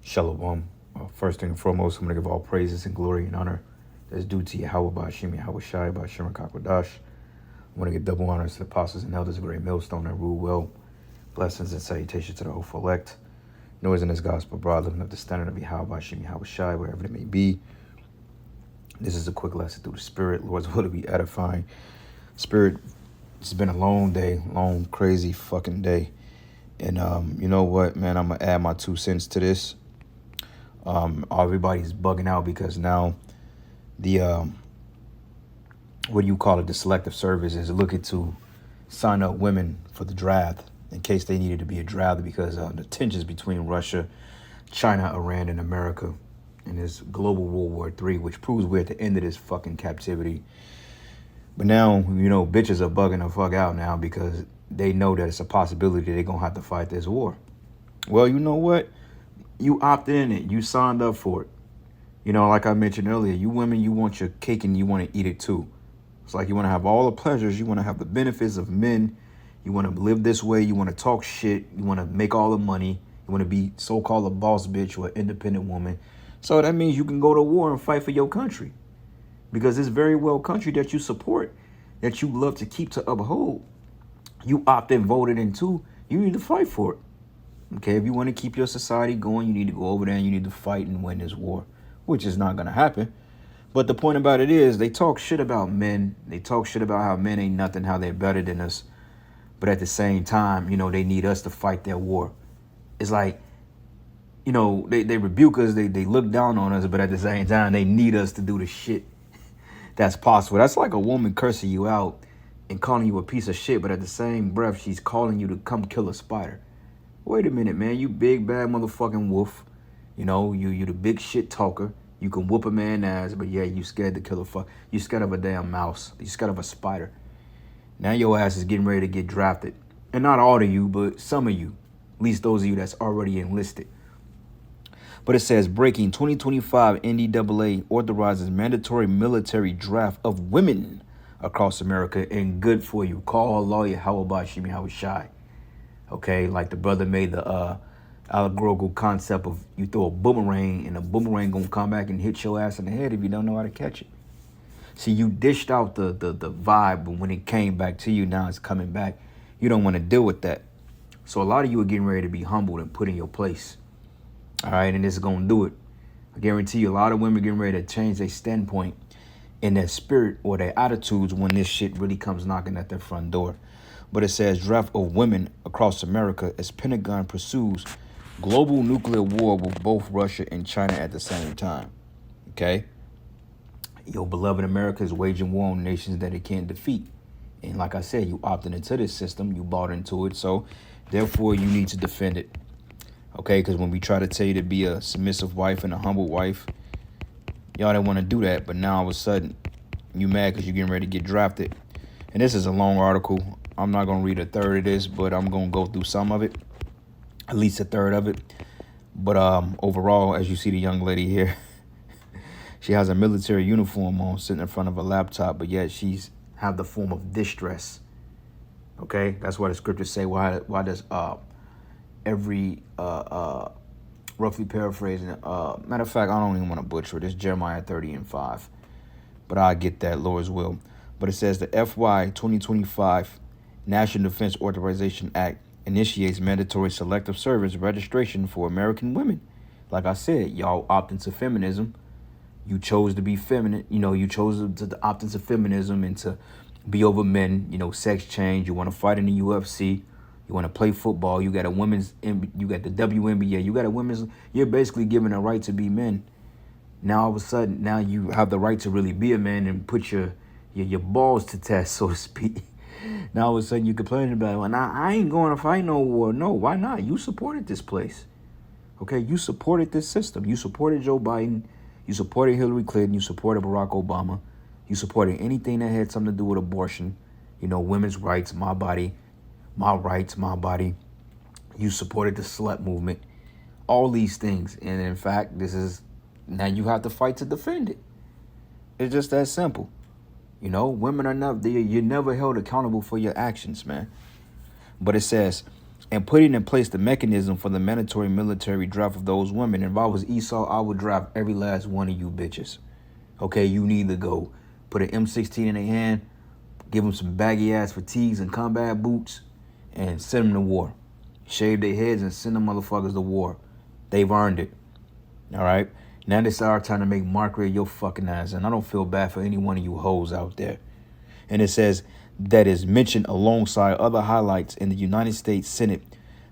Shalom. First and foremost, I'm going to give all praises and glory and honor that's due to Yahweh Bashim, Yahweh Shai, Bashim Kakwadash. I want to give double honors to the apostles and elders of Great Millstone that rule well. Blessings and salutations to the hopeful elect. Noise in this gospel broadly of the standard of Yahweh Bashim, Yahweh Shai, wherever it may be. This is a quick lesson through the Spirit. Lord's will to be edifying. Spirit, it's been a long day, long, crazy fucking day. And you know what, man, I'm going to add my 2 cents to this. Everybody's bugging out because now the what do you call it, the selective service is looking to sign up women for the draft in case they needed to be a draft because the tensions between Russia, China, Iran, and America in this global World War III, which proves we're at the end of this fucking captivity. But now, you know, bitches are bugging the fuck out now because they know that it's a possibility they're going to have to fight this war. Well, you know what? You opted in it. You signed up for it. You know, like I mentioned earlier, you women, you want your cake and you want to eat it too. It's like you want to have all the pleasures. You want to have the benefits of men. You want to live this way. You want to talk shit. You want to make all the money. You want to be so-called a boss bitch or an independent woman. So that means you can go to war and fight for your country. Because it's very well country that you support, that you love to keep to uphold. You opted, voted into, you need to fight for it. Okay, if you want to keep your society going, you need to go over there and you need to fight and win this war, which is not going to happen. But the point about it is they talk shit about men. They talk shit about how men ain't nothing, how they're better than us. But at the same time, you know, they need us to fight their war. It's like, you know, they rebuke us, they look down on us, but at the same time, they need us to do the shit that's possible. That's like a woman cursing you out and calling you a piece of shit, but at the same breath, she's calling you to come kill a spider. Wait a minute, man. You big, bad motherfucking wolf. You know, you the big shit talker. You can whoop a man's ass, but yeah, you scared to kill a fuck. You scared of a damn mouse. You scared of a spider. Now your ass is getting ready to get drafted. And not all of you, but some of you. At least those of you that's already enlisted. But it says, breaking 2025 NDAA authorizes mandatory military draft of women across America, and good for you. Call a lawyer, how about Shimi, how shy? Okay, like the brother made the allegorical concept of you throw a boomerang and a boomerang gonna come back and hit your ass in the head if you don't know how to catch it. See, you dished out the vibe, but when it came back to you, now it's coming back. You don't want to deal with that. So a lot of you are getting ready to be humbled and put in your place. All right, and this is gonna do it. I guarantee you a lot of women are getting ready to change their standpoint in their spirit or their attitudes when this shit really comes knocking at their front door. But it says draft of women across America as Pentagon pursues global nuclear war with both Russia and China at the same time. Okay? Your beloved America is waging war on nations that it can't defeat. And like I said, you opted into this system. You bought into it. So therefore, you need to defend it. Okay? Because when we try to tell you to be a submissive wife and a humble wife, y'all didn't want to do that. But now all of a sudden, you mad because you're getting ready to get drafted. And this is a long article. I'm not going to read a third of this, but I'm going to go through some of it, at least a third of it. But overall, as you see the young lady here, she has a military uniform on sitting in front of a laptop, but yet she's have the form of distress. Okay, that's why the scriptures say, why does every, roughly paraphrasing, matter of fact, I don't even want to butcher it. It's Jeremiah 30:5. But I get that, Lord's will. But it says the FY 2025 National Defense Authorization Act initiates mandatory selective service registration for American women. Like I said, y'all opt into feminism. You chose to be feminine. You know, you chose to opt into feminism and to be over men. You know, sex change. You want to fight in the UFC. You want to play football. You got a women's. You got the WNBA. You got a women's. You're basically given a right to be men. Now all of a sudden, now you have the right to really be a man and put your balls to test, so to speak. Now all of a sudden you're complaining about it. Well, now I ain't going to fight no war. No, why not? You supported this place. Okay, you supported this system. You supported Joe Biden. You supported Hillary Clinton. You supported Barack Obama. You supported anything that had something to do with abortion. You know, women's rights, my body, my rights, my body. You supported the slut movement. All these things. And in fact, this is, now you have to fight to defend it. It's just that simple. You know, women are not, you're never held accountable for your actions, man. But it says, and putting in place the mechanism for the mandatory military draft of those women. If I was Esau, I would draft every last one of you bitches. Okay, you need to go put an M16 in their hand, give them some baggy ass fatigues and combat boots, and send them to war. Shave their heads and send them motherfuckers to war. They've earned it. All right. Now it's our time to make mockery of your fucking ass, and I don't feel bad for any one of you hoes out there. And it says that is mentioned alongside other highlights in the United States Senate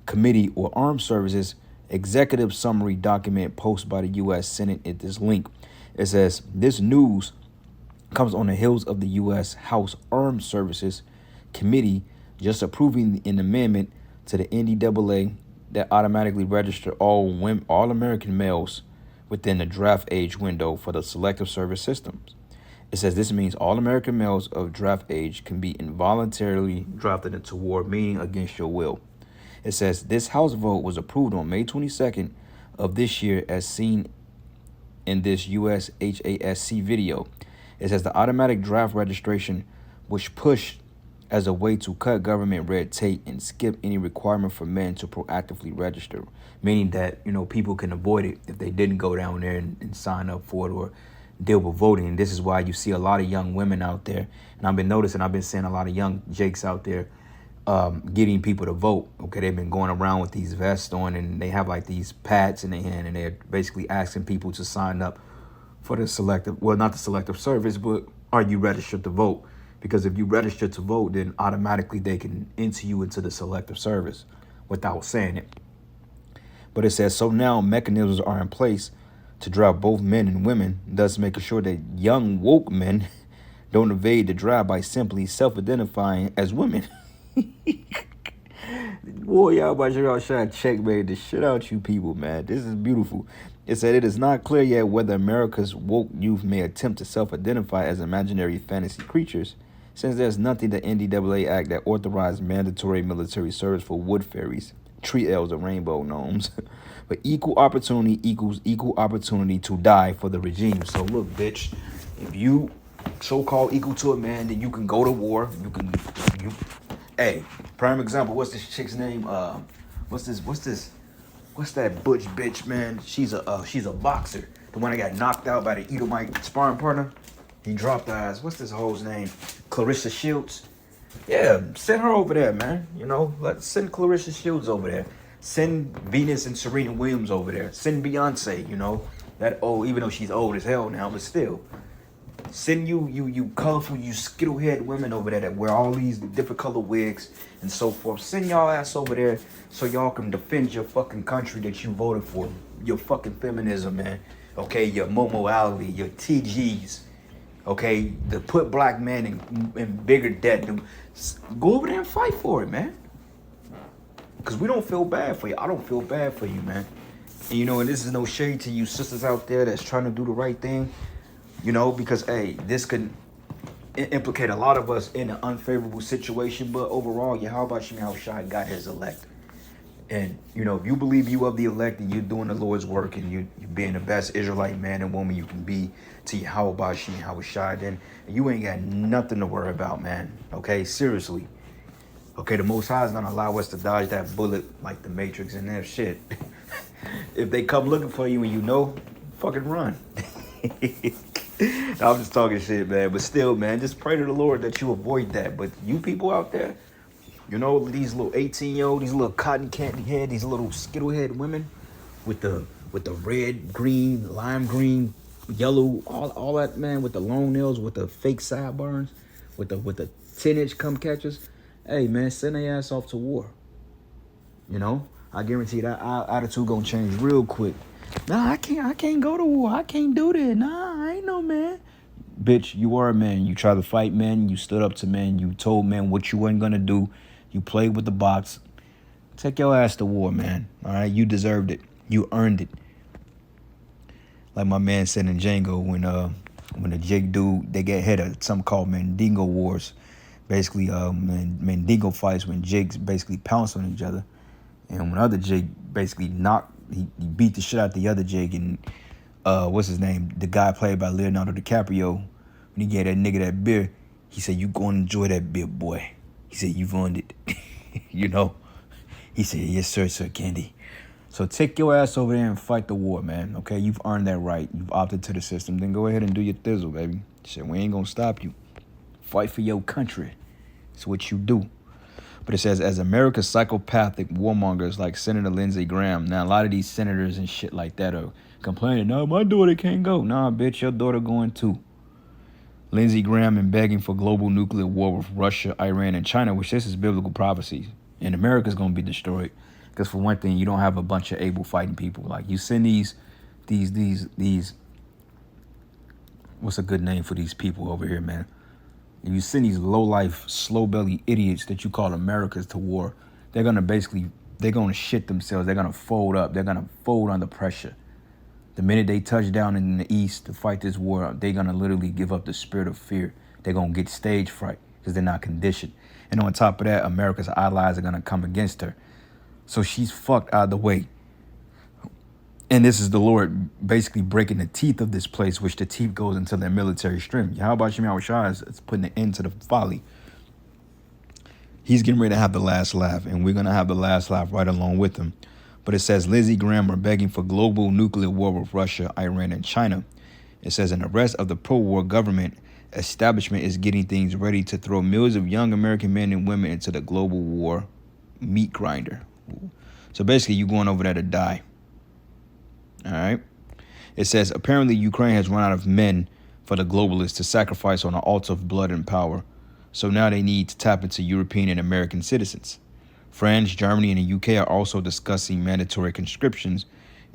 Committee or Armed Services Executive Summary document posted by the U.S. Senate at this link. It says this news comes on the heels of the U.S. House Armed Services Committee just approving an amendment to the NDAA that automatically register all American males within the draft age window for the selective service systems. It says this means all American males of draft age can be involuntarily drafted into war, meaning against your will. It says this House vote was approved on May 22nd of this year as seen in this US HASC video. It says the automatic draft registration was pushed as a way to cut government red tape and skip any requirement for men to proactively register, meaning that, people can avoid it if they didn't go down there and sign up for it or deal with voting. And this is why you see a lot of young women out there. And I've been seeing a lot of young jakes out there getting people to vote. Okay, they've been going around with these vests on and they have like these pads in their hand and they're basically asking people to sign up for the selective, well, not the selective service, but are you registered to vote? Because if you register to vote, then automatically they can enter you into the selective service without saying it. But it says, so now mechanisms are in place to draft both men and women, thus making sure that young woke men don't evade the draft by simply self-identifying as women. Boy, y'all about to trying to checkmate the shit out you people, man. This is beautiful. It said it is not clear yet whether America's woke youth may attempt to self-identify as imaginary fantasy creatures, since there's nothing in the NDAA Act that authorizes mandatory military service for wood fairies, tree elves, and rainbow gnomes. But equal opportunity equals equal opportunity to die for the regime. So look, bitch, if you so-called equal to a man, then you can go to war. Hey, prime example, what's this chick's name? What's that butch bitch, man? She's a boxer. The one that got knocked out by the Edomite sparring partner. He dropped her ass. What's this hoe's name? Clarissa Shields. Yeah, send her over there, man. Let's send Clarissa Shields over there. Send Venus and Serena Williams over there. Send Beyonce, that old, even though she's old as hell now, but still. Send you colorful, you skittle-head women over there that wear all these different color wigs and so forth. Send y'all ass over there so y'all can defend your fucking country that you voted for. Your fucking feminism, man. Okay, your Momo Ali, your TGs. Okay, to put black men in bigger debt. Go over there and fight for it, man. Because we don't feel bad for you. I don't feel bad for you, man. And, and this is no shade to you sisters out there that's trying to do the right thing. Because, hey, this could implicate a lot of us in an unfavorable situation. But overall, Yahweh Shai got his elect. And, if you believe you of the elect and you're doing the Lord's work and you're being the best Israelite man and woman you can be to Yahweh Shai, then you ain't got nothing to worry about, man. Okay, seriously. Okay, the Most High is going to allow us to dodge that bullet like the Matrix and that shit. If they come looking for you and fucking run. I'm just talking shit, man. But still, man, just pray to the Lord that you avoid that. But you people out there, these little 18-year-old, these little cotton candy head, these little skittle-head women with the red, green, lime green, yellow, all that, man, with the long nails, with the fake sideburns, with the 10-inch cum catchers. Hey, man, send their ass off to war. I guarantee that attitude gonna change real quick. Nah, I can't go to war. I can't do that. Nah, I ain't no man. Bitch, you are a man. You tried to fight men. You stood up to men. You told men what you weren't gonna do. You played with the box. Take your ass to war, man. All right, you deserved it. You earned it. Like my man said in Django, when the Jake dude, they get hit at something called Mandingo Wars. Basically, Mandingo fights when Jakes basically pounce on each other. And when other Jake basically he beat the shit out the other Jake. And what's his name? The guy played by Leonardo DiCaprio. When he gave that nigga that beer, he said, you going to enjoy that beer, boy. He said, you've earned it. He He said, yes, sir, Candy. So take your ass over there and fight the war, man. Okay, you've earned that right. You've opted to the system. Then go ahead and do your thizzle, baby. Shit, we ain't gonna stop you. Fight for your country. It's what you do. But it says, as America's psychopathic warmongers like Senator Lindsey Graham. Now, a lot of these senators and shit like that are complaining, no, my daughter can't go. Nah, bitch, your daughter going too. Lindsey Graham and begging for global nuclear war with Russia, Iran, and China, which this is biblical prophecy. And America's going to be destroyed. Because for one thing, you don't have a bunch of able fighting people. Like you send these, what's a good name for these people over here, man? If you send these low-life, slow-belly idiots that you call Americans to war, they're going to shit themselves. They're going to fold up. They're going to fold under pressure. The minute they touch down in the East to fight this war, they're going to literally give up the spirit of fear. They're going to get stage fright because they're not conditioned. And on top of that, America's allies are going to come against her. So she's fucked out of the way. And this is the Lord basically breaking the teeth of this place, which the teeth goes into their military strength. How about Shemai Shah is putting an end to the folly. He's getting ready to have the last laugh, and we're going to have the last laugh right along with him. But it says Lindsey Graham are begging for global nuclear war with Russia, Iran, and China. It says, and the rest of the pro-war government establishment is getting things ready to throw millions of young American men and women into the global war meat grinder. So basically, you're going over there to die. All right. It says, apparently Ukraine has run out of men for the globalists to sacrifice on an altar of blood and power. So now they need to tap into European and American citizens. France, Germany, and the UK are also discussing mandatory conscriptions,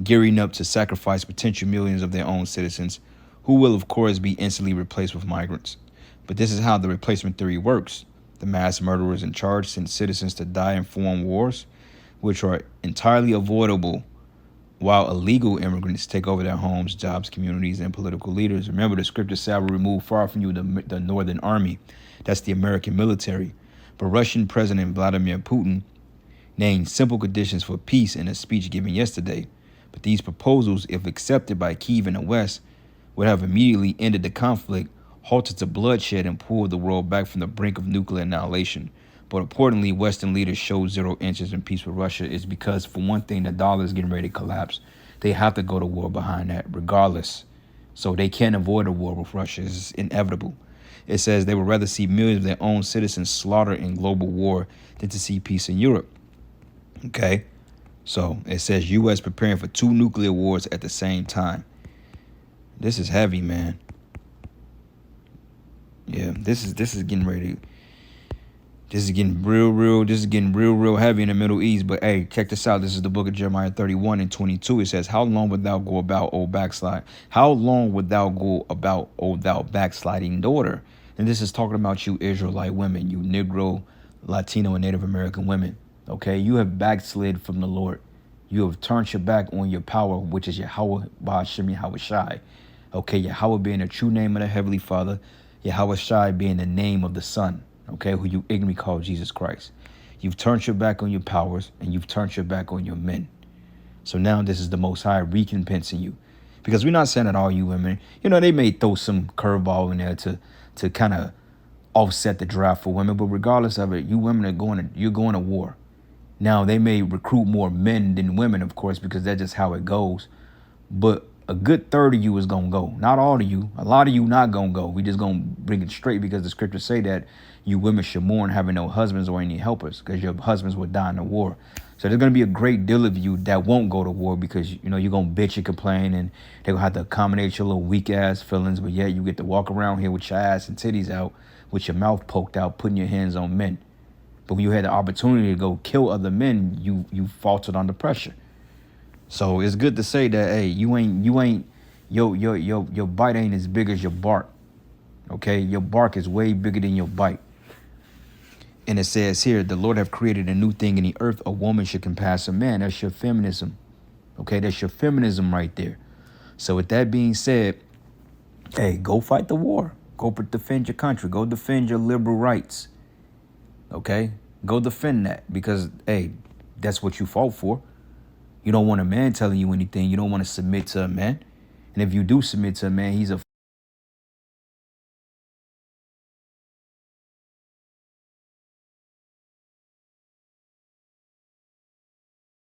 gearing up to sacrifice potential millions of their own citizens, who will, of course, be instantly replaced with migrants. But this is how the replacement theory works. The mass murderers in charge send citizens to die in foreign wars, which are entirely avoidable, while illegal immigrants take over their homes, jobs, communities, and political leaders. Remember, the scripture said, I will remove far from you the Northern Army. That's the American military. But Russian President Vladimir Putin named simple conditions for peace in a speech given yesterday. But these proposals, if accepted by Kyiv and the West, would have immediately ended the conflict, halted the bloodshed, and pulled the world back from the brink of nuclear annihilation. But importantly, Western leaders showed zero interest in peace with Russia is because, for one thing, the dollar is getting ready to collapse. They have to go to war behind that, regardless. So they can't avoid a war with Russia. It's inevitable. It says they would rather see millions of their own citizens slaughtered in global war than to see peace in Europe. Okay? So it says U.S. preparing for 2 nuclear wars at the same time. This is heavy, man. Yeah, this is getting ready. This is getting real heavy in the Middle East. But hey, check this out. This is the book of Jeremiah 31 and 22. It says, how long wilt thou go about, O backslide? How long wilt thou go about, O thou backsliding daughter? And this is talking about you Israelite women, you Negro, Latino, and Native American women. Okay, you have backslid from the Lord. You have turned your back on your power, which is Yahweh Ba'ashem Yahweh Shai. Okay, Yahweh being the true name of the Heavenly Father, Yahweh Shai being the name of the Son. Okay, who you ignorantly call Jesus Christ. You've turned your back on your powers, and you've turned your back on your men. So now this is the Most High recompensing you. Because we're not saying that all you women, they may throw some curveball in there to kind of offset the draft for women. But regardless of it, you women you're going to war. Now, they may recruit more men than women, of course, because that's just how it goes. But a good third of you is going to go. Not all of you. A lot of you not going to go. We just going to bring it straight because the scriptures say that you women should mourn having no husbands or any helpers because your husbands would die in the war. So there's going to be a great deal of you that won't go to war because, you're going to bitch and complain and they're going to have to accommodate your little weak ass feelings. But yet you get to walk around here with your ass and titties out, with your mouth poked out, putting your hands on men. But when you had the opportunity to go kill other men, you faltered under pressure. So it's good to say that, hey, your bite ain't as big as your bark. Okay, your bark is way bigger than your bite. And it says here, the Lord have created a new thing in the earth. A woman should compass a man. That's your feminism. Okay, that's your feminism right there. So with that being said, hey, go fight the war. Go defend your country. Go defend your liberal rights. Okay, go defend that because, hey, that's what you fought for. You don't want a man telling you anything. You don't want to submit to a man. And if you do submit to a man, he's a